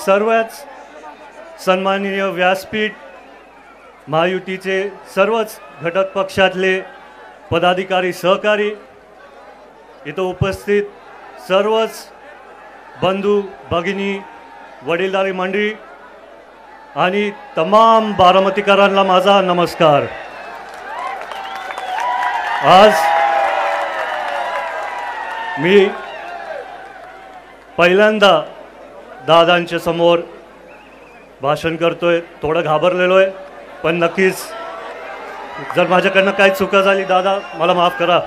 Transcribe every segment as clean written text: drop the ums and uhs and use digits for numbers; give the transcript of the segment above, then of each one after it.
सर्वच सन्माननीय व्यासपीठ महायुतीचे सर्वच घटक पक्षातले पदाधिकारी सहकारी इथं उपस्थित सर्वच बंधू भगिनी वडीलधारी मंडळी आणि तमाम बारामतीकरांना माझा नमस्कार। आज मी पहिल्यांदा दादांच्या समोर भाषण करतोय। थोडं घाबरलेलो आहे, पण नक्कीच जर माझ्याकडनं काही चुका झाली दादा मला माफ करा।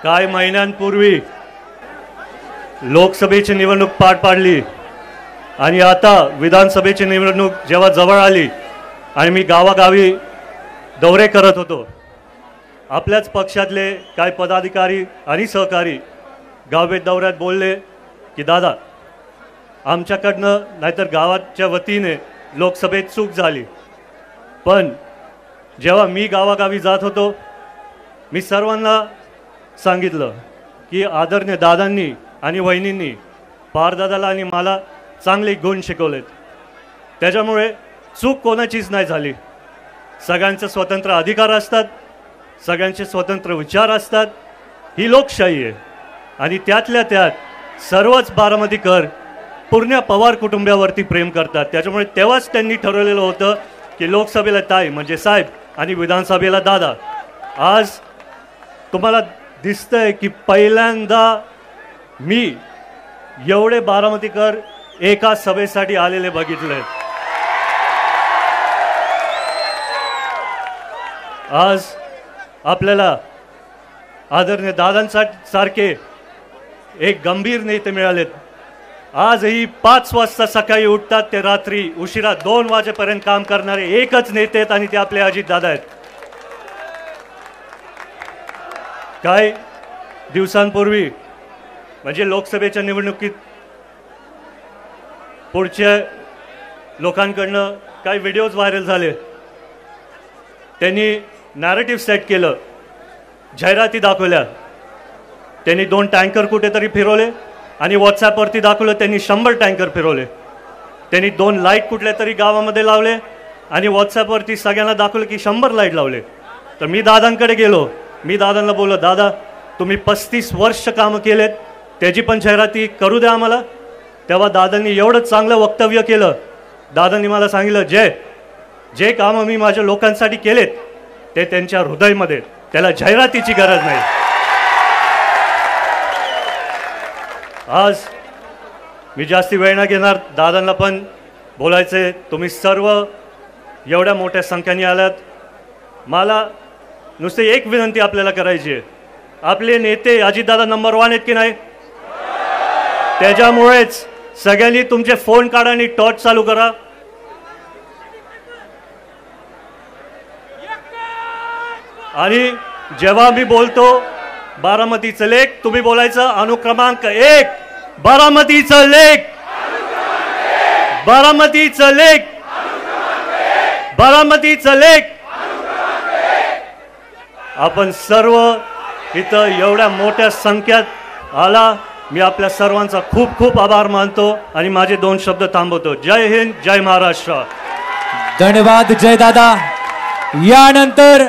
काही महिन्यांपूर्वी लोकसभेची निवडणूक पार पाडली आणि आता विधानसभेची निवडणूक जेव्हा जवळ आली आणि मी गावागावी दौरे करत होतो, आपल्याच पक्षातले काही पदाधिकारी आणि सहकारी गावभेट दौऱ्यात बोलले की दादा आमच्याकडनं नाहीतर गावाच्या वतीने लोकसभेत चूक झाली, पण जेव्हा मी गावागावी जात होतो मी सर्वांना सांगितलं की आदरणीय दादांनी आणि वहिनींनी पारदादाला आणि मला चांगले गुण शिकवलेत, त्याच्यामुळे चूक कोणाचीच नाही झाली। सगळ्यांचे स्वतंत्र अधिकार असतात, सगळ्यांचे स्वतंत्र विचार असतात, ही लोकशाही आहे आणि त्यातल्या त्यात सर्वच बारामतीकर पूर्ण पवार कुटुंबावरती प्रेम करतात। त्याच्यामुळे तेव्हाच त्यांनी ठरवलेलं होतं की लोकसभेला ताई म्हणजे साहेब आणि विधानसभेला दादा। आज तुम्हाला दिसतंय की पहिल्यांदा मी एवढे बारामतीकर एका सभेसाठी आलेले बघितले। आज आपल्याला आदरणीय दादांसारखे एक गंभीर नेते मिळालेत। आजही 5 वाजता सकाळी उठतात ते रात्री उशिरा 2 वाजेपर्यंत काम करणारे एकच नेते आहेत आणि ते आपले अजितदादा आहेत। काही दिवसांपूर्वी म्हणजे लोकसभेच्या निवडणुकीत पुढच्या लोकांकडनं काही व्हिडिओज व्हायरल झाले। त्यांनी नॅरेटिव्ह सेट केलं, जाहिराती दाखवल्या, त्यांनी 2 टँकर कुठेतरी फिरवले आणि व्हॉट्सॲपवरती दाखवलं त्यांनी 100 टँकर फिरवले। त्यांनी 2 लाईट कुठल्या तरी गावामध्ये लावले आणि व्हॉट्सॲपवरती सगळ्यांना दाखवलं की 100 लाईट लावले। तर मी दादांकडे गेलो, मी दादांना बोललो दादा तुम्ही 35 वर्ष कामं केलेत, त्याची पण जाहिराती करू द्या आम्हाला। तेव्हा दादांनी एवढं चांगलं वक्तव्य केलं, दादांनी मला सांगितलं जे कामं मी माझ्या लोकांसाठी केलेत ते त्यांच्या हृदयामध्ये, त्याला जाहिरातीची गरज नाही। आज मी जास्ती वेळ न घेणार, दादांना पण बोलायचे तुम्ही सर्व एवढ्या मोठ्या संख्येने आलात। मला नुसते एक विनंती आपल्याला करायची आहे, आपले नेते अजितदादा नंबर 1 आहेत की नाही? त्याच्यामुळेच सगळ्यांनी तुमचे फोन काढा आणि टॉर्च चालू करा। आणि जेव्हा मी बोलतो बारामतीचं लेख, तुम्ही बोलायचं अनुक्रमांक 1 बारामतीचं लेख, बारामतीचं लेख, बारामतीचं लेख। आपण सर्व इथं एवढ्या मोठ्या संख्येत आला, मी आपल्या सर्वांचा खूप खूप आभार मानतो आणि माझे 2 शब्द थांबवतो। जय हिंद, जय महाराष्ट्र। धन्यवाद जय दादा। यानंतर